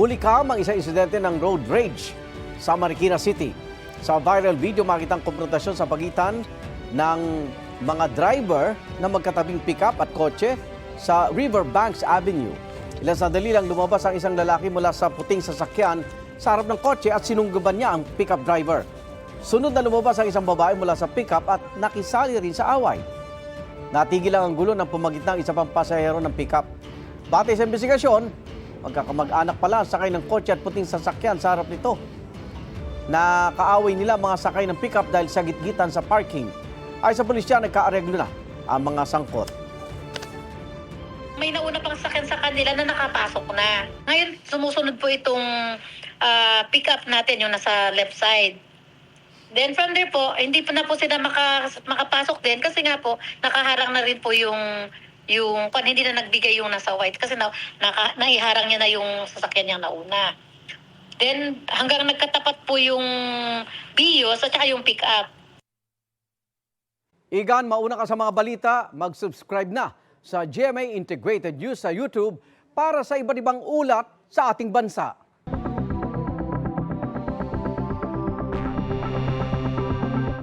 Hulikam ang isang insidente ng road rage sa Marikina City. Sa viral video, makitang komprontasyon sa pagitan ng mga driver na magkatabing pickup at kotse sa Riverbanks Avenue. Ilang sandali lang lumabas ang isang lalaki mula sa puting sasakyan sa harap ng kotse at sinunggaban niya ang pickup driver. Sunod na lumabas ang isang babae mula sa pickup at nakisali rin sa away. Natigil lang ang gulo ng pumagitnang isa pang pasahero ng pickup. Batay sa investigasyon, magkakamag-anak pala ang sakay ng kotse at puting sasakyan sa harap nito. Nakaaway nila mga sakay ng pickup dahil sa gitgitan sa parking. Ay sa pulisya, nagkaareglo na ang mga sangkot. May nauna pang sakyan sa kanila na nakapasok na. Ngayon, sumusunod po itong pickup natin, yung nasa left side. Then from there po, hindi po na po sila makapasok din kasi nga po, nakaharang na rin po yung hindi na nagbigay yung nasa white kasi naiharang niya na yung sasakyan niyang nauna. Then hanggang nagkatapat po yung Vios at saka yung pick-up. Igan, mauna ka sa mga balita, mag-subscribe na sa GMA Integrated News sa YouTube para sa iba't ibang ulat sa ating bansa.